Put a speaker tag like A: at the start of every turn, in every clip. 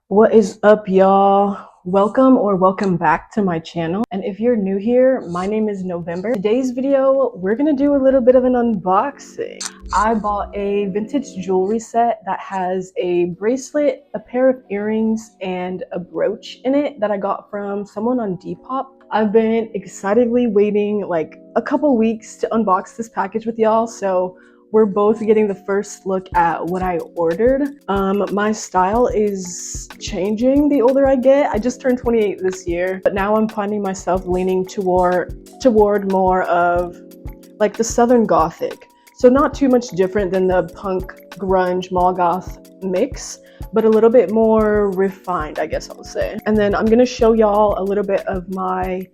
A: What is up, y'all? Welcome back to my channel. And if you're new here, my name is November. Today's video, we're gonna do a little bit of an unboxing. I bought a vintage jewelry set that has a bracelet, a pair of earrings, and a brooch in it that I got from someone on Depop. I've been excitedly waiting like a couple weeks to unbox this package with y'all, so we're both getting the first look at what I ordered. My style is changing the older I get. I just turned 28 this year, but now I'm finding myself leaning toward more of like the Southern Gothic. So not too much different than the punk, grunge, mall goth mix, but a little bit more refined, I guess I'll say. And then I'm gonna show y'all a little bit of my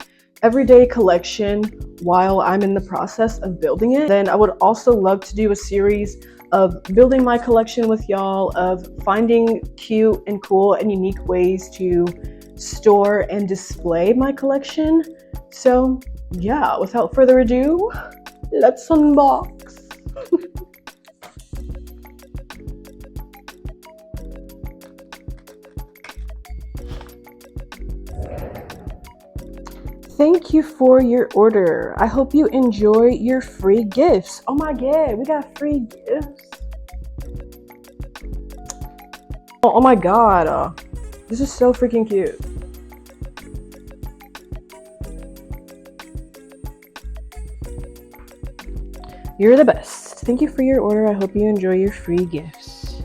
A: everyday collection while I'm in the process of building it. Then I would also love to do a series of building my collection with y'all, of finding cute and cool and unique ways to store and display my collection. So yeah, without further ado, let's unbox. Thank you for your order. I hope you enjoy your free gifts. Oh my god, we got free gifts. Oh my god, this is so freaking cute. You're the best. Thank you for your order. I hope you enjoy your free gifts.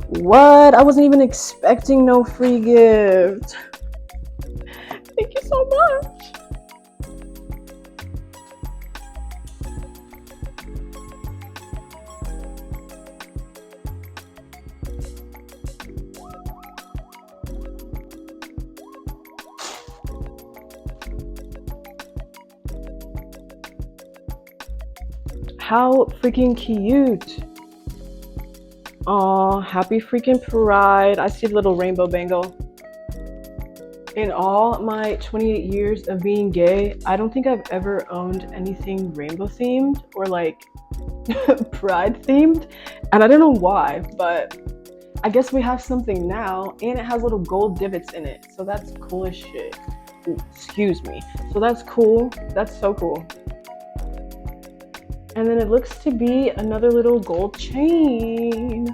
A: What? I wasn't even expecting no free gift. Thank you so much. How freaking cute. Aw, happy freaking Pride. I see the little rainbow bangle. In all my 28 years of being gay, I don't think I've ever owned anything rainbow themed or like Pride themed. And I don't know why, but I guess we have something now, and it has little gold divots in it. So that's cool as shit. Ooh, excuse me. So that's cool. That's so cool. And then it looks to be another little gold chain.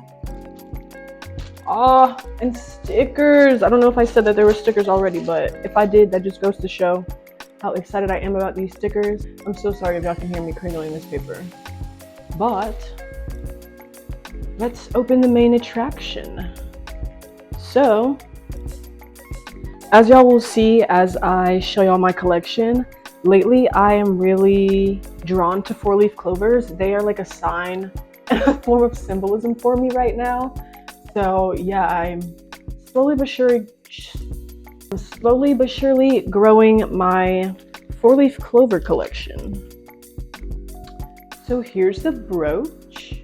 A: Ah, and stickers. I don't know if I said that there were stickers already, but if I did, that just goes to show how excited I am about these stickers. I'm so sorry if y'all can hear me crinkling this paper. But let's open the main attraction. So, as y'all will see as I show y'all my collection, lately I am really drawn to 4-leaf clovers. They are like a sign and a form of symbolism for me right now. So yeah, I'm slowly but surely growing my 4-leaf clover collection. So here's the brooch.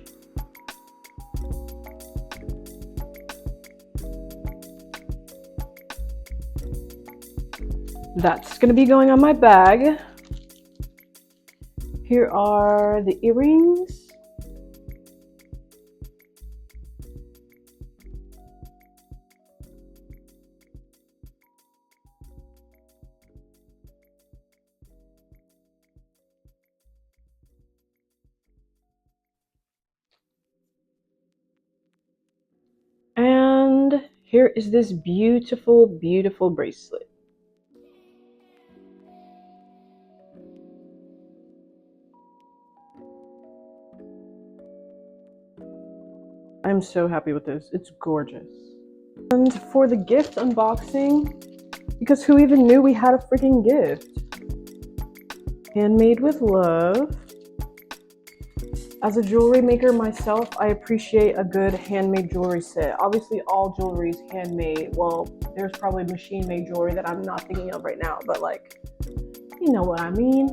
A: That's gonna be going on my bag. Here are the earrings. And here is this beautiful, beautiful bracelet. I'm so happy with this. It's gorgeous. And for the gift unboxing, because who even knew we had a freaking gift? Handmade with love. As a jewelry maker myself, I appreciate a good handmade jewelry set. Obviously, all jewelry is handmade. Well, there's probably machine-made jewelry that I'm not thinking of right now, but like, you know what I mean.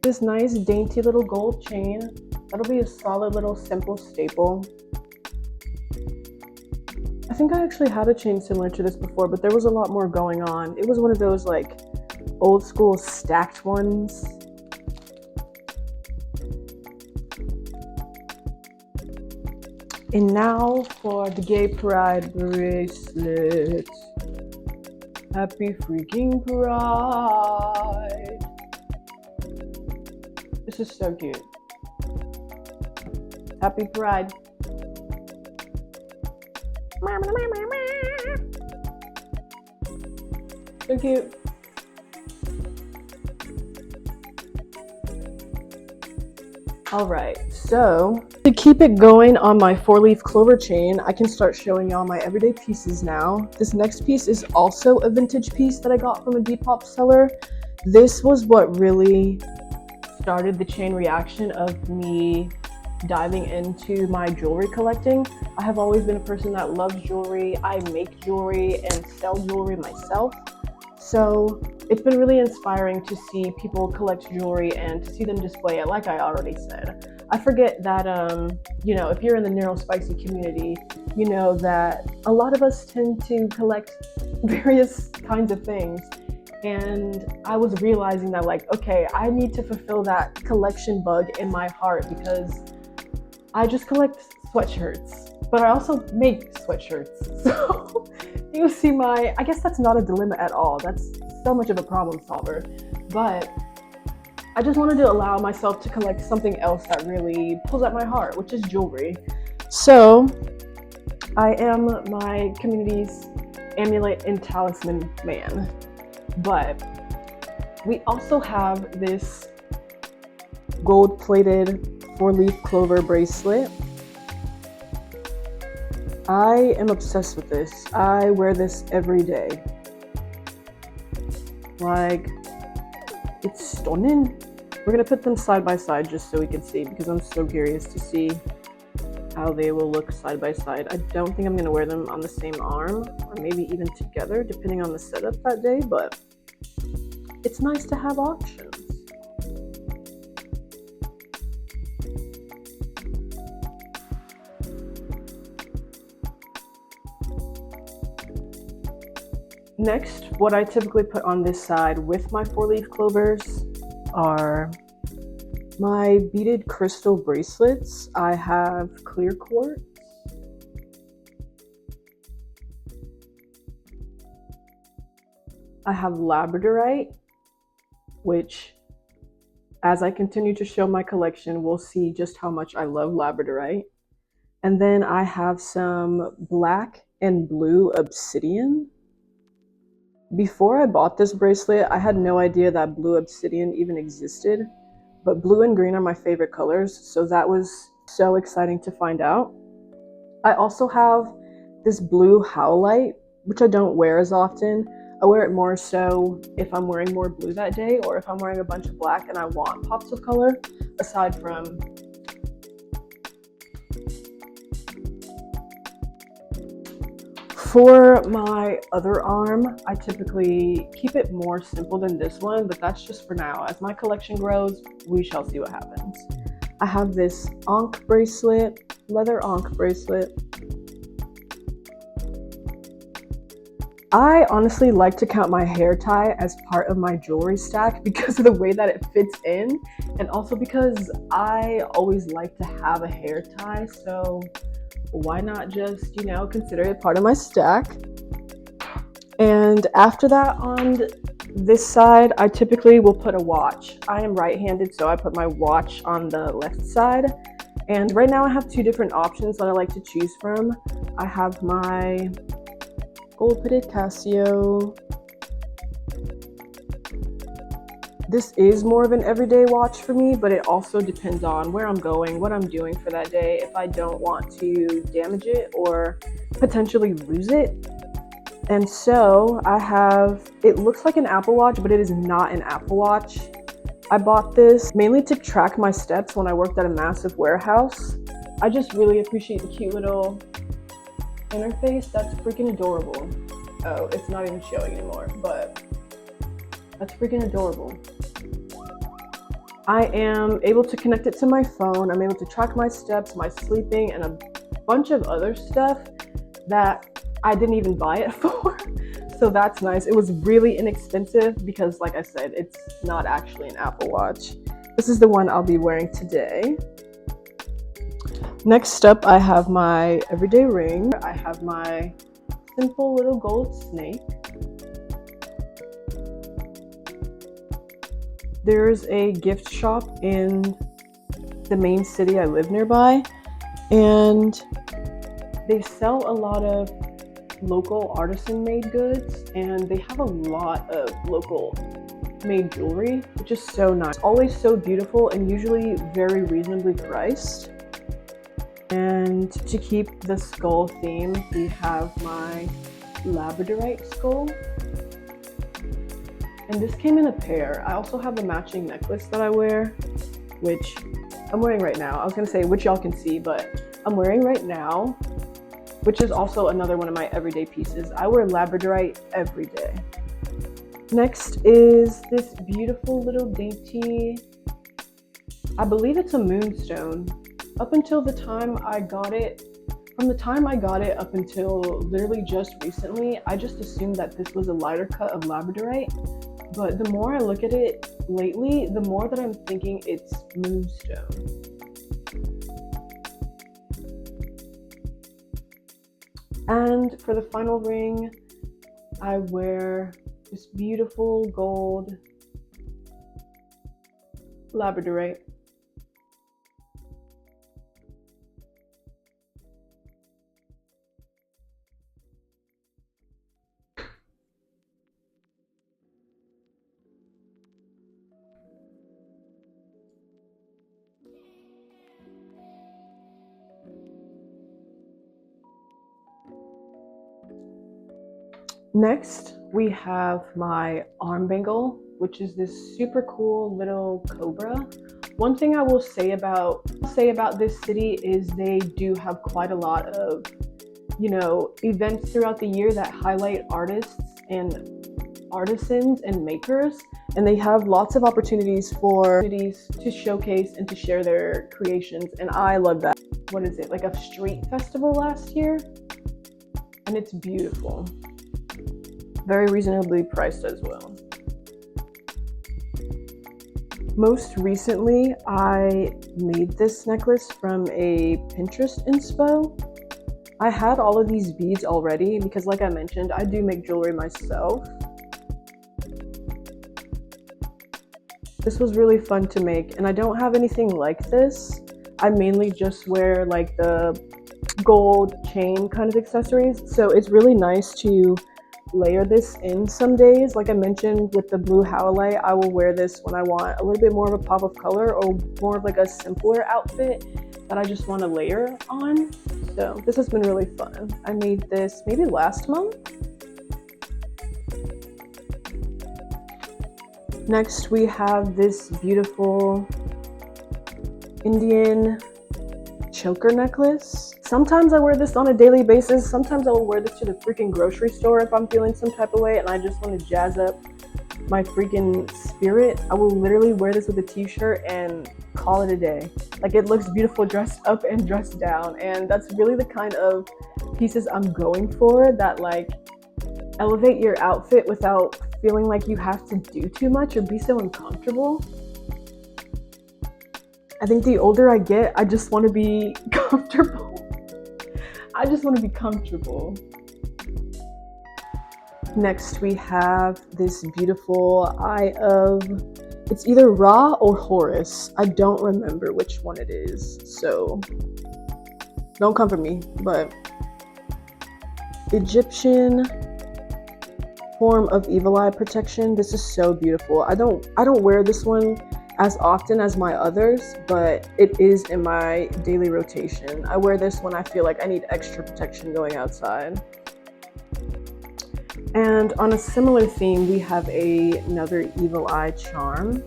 A: This nice, dainty little gold chain. That'll be a solid little simple staple. I think I actually had a chain similar to this before, but there was a lot more going on. It was one of those like old school stacked ones. And now for the gay pride bracelet. Happy freaking pride. This is so cute. Happy pride. So cute. All right, so to keep it going on my 4-leaf clover chain, I can start showing y'all my everyday pieces now. This next piece is also a vintage piece that I got from a Depop seller. This was what really started the chain reaction of me diving into my jewelry collecting. I have always been a person that loves jewelry. I make jewelry and sell jewelry myself. So it's been really inspiring to see people collect jewelry and to see them display it, like I already said. I forget that, you know, if you're in the neurospicy community, you know that a lot of us tend to collect various kinds of things. And I was realizing that, like, okay, I need to fulfill that collection bug in my heart because I just collect sweatshirts, but I also make sweatshirts. So you see I guess that's not a dilemma at all. That's so much of a problem solver. But I just wanted to allow myself to collect something else that really pulls at my heart, which is jewelry. So I am my community's amulet and talisman man. But we also have this gold-plated 4-leaf clover bracelet. I am obsessed with this. I wear this every day. Like, it's stunning. We're gonna put them side by side just so we can see, because I'm so curious to see how they will look side by side. I don't think I'm gonna wear them on the same arm, or maybe even together, depending on the setup that day, but it's nice to have options. Next, what I typically put on this side with my 4-leaf clovers are my beaded crystal bracelets. I have clear quartz. I have labradorite, which, as I continue to show my collection, we'll see just how much I love labradorite. And then I have some black and blue obsidian. Before I bought this bracelet, I had no idea that blue obsidian even existed, but blue and green are my favorite colors, so that was so exciting to find out. I also have this blue howlite, which I don't wear as often. I wear it more so if I'm wearing more blue that day, or if I'm wearing a bunch of black and I want pops of color, aside from for my other arm, I typically keep it more simple than this one, but that's just for now. As my collection grows, we shall see what happens. I have this ankh bracelet, leather ankh bracelet. I honestly like to count my hair tie as part of my jewelry stack because of the way that it fits in, and also because I always like to have a hair tie, so why not just, you know, consider it part of my stack. And after that, on this side, I typically will put a watch. I am right-handed, so I put my watch on the left side. And right now I have two different options that I like to choose from. I have my gold-plated Casio. This is more of an everyday watch for me, but it also depends on where I'm going, what I'm doing for that day, if I don't want to damage it or potentially lose it. And so I have, it looks like an Apple Watch, but it is not an Apple Watch. I bought this mainly to track my steps when I worked at a massive warehouse. I just really appreciate the cute little interface. That's freaking adorable. Oh, it's not even showing anymore, but that's freaking adorable. I am able to connect it to my phone. I'm able to track my steps, my sleeping, and a bunch of other stuff that I didn't even buy it for. So that's nice. It was really inexpensive because, like I said, it's not actually an Apple Watch. This is the one I'll be wearing today. Next up, I have my everyday ring. I have my simple little gold snake. There's a gift shop in the main city I live nearby, and they sell a lot of local artisan made goods, and they have a lot of local made jewelry, which is so nice. Always so beautiful and usually very reasonably priced. And to keep the skull theme, we have my labradorite skull. And this came in a pair. I also have a matching necklace that I wear, which I'm wearing right now. I was gonna say which y'all can see, but I'm wearing right now, which is also another one of my everyday pieces. I wear labradorite every day. Next is this beautiful little dainty, I believe it's a moonstone. Up until the time I got it, from the time I got it up until literally just recently, I just assumed that this was a lighter cut of labradorite. But the more I look at it lately, the more that I'm thinking it's moonstone. And for the final ring, I wear this beautiful gold labradorite. Next, we have my arm bangle, which is this super cool little cobra. One thing I will say about this city is they do have quite a lot of, events throughout the year that highlight artists and artisans and makers, and they have lots of opportunities to showcase and to share their creations, and I love that. What is it, like a street festival last year? And it's beautiful. Very reasonably priced as well. Most recently, I made this necklace from a Pinterest inspo. I had all of these beads already because, like I mentioned, I do make jewelry myself. This was really fun to make, and I don't have anything like this. I mainly just wear like the gold chain kind of accessories, so it's really nice to layer this in some days. Like I mentioned with the blue howlite, I will wear this when I want a little bit more of a pop of color or more of like a simpler outfit that I just want to layer on. So this has been really fun. I made this maybe last month. Next we have this beautiful Indian choker necklace. Sometimes I wear this on a daily basis. Sometimes I will wear this to the freaking grocery store if I'm feeling some type of way and I just want to jazz up my freaking spirit. I will literally wear this with a t-shirt and call it a day. Like, it looks beautiful dressed up and dressed down, and that's really the kind of pieces I'm going for, that like elevate your outfit without feeling like you have to do too much or be so uncomfortable. I think the older I get, I just want to be comfortable. I just want to be comfortable. Next, we have this beautiful eye of, it's either Ra or Horus. I don't remember which one it is, so don't come for me, but Egyptian form of evil eye protection. This is so beautiful. I don't wear this one as often as my others, but it is in my daily rotation. I wear this when I feel like I need extra protection going outside. And on a similar theme, we have another evil eye charm.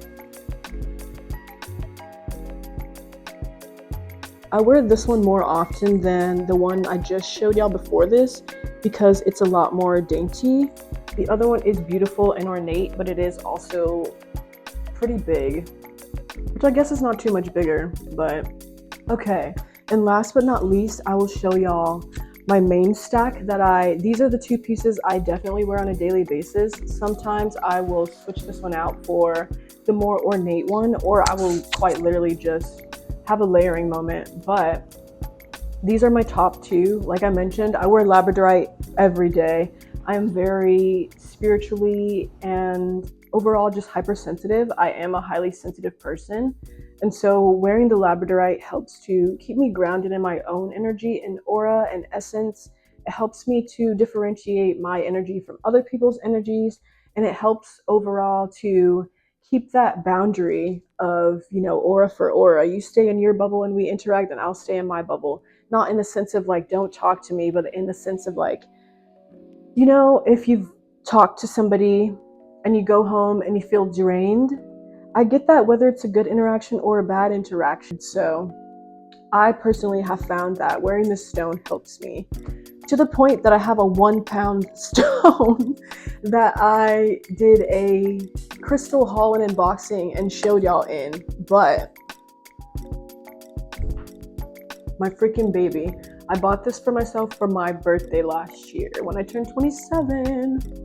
A: I wear this one more often than the one I just showed y'all before this because it's a lot more dainty. The other one is beautiful and ornate, but it is also pretty big, which I guess is not too much bigger, but okay. And last but not least, I will show y'all my main stack these are the two pieces I definitely wear on a daily basis. Sometimes I will switch this one out for the more ornate one, or I will quite literally just have a layering moment. But These are my top two. Like I mentioned, I wear labradorite every day. I am very spiritually and overall just hypersensitive. I am a highly sensitive person. And so wearing the labradorite helps to keep me grounded in my own energy and aura and essence. It helps me to differentiate my energy from other people's energies. And it helps overall to keep that boundary of, aura for aura. You stay in your bubble and we interact, and I'll stay in my bubble. Not in the sense of like, don't talk to me, but in the sense of like, if you've talked to somebody and you go home and you feel drained, I get that whether it's a good interaction or a bad interaction. So I personally have found that wearing this stone helps me to the point that I have a 1 pound stone that I did a crystal haul and unboxing and showed y'all in. But my freaking baby, I bought this for myself for my birthday last year when I turned 27.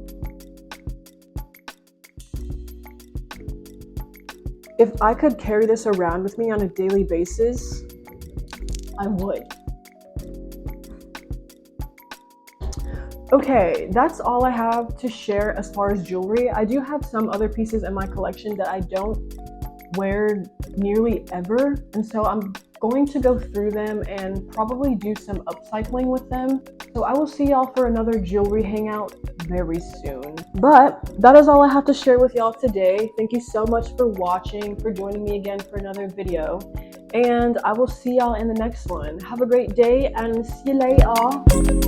A: If I could carry this around with me on a daily basis, I would. Okay, that's all I have to share as far as jewelry. I do have some other pieces in my collection that I don't wear nearly ever, and so I'm going to go through them and probably do some upcycling with them. So I will see y'all for another jewelry hangout very soon. But that is all I have to share with y'all today. Thank you so much for watching, for joining me again for another video, and I will see y'all in the next one. Have a great day and see you later.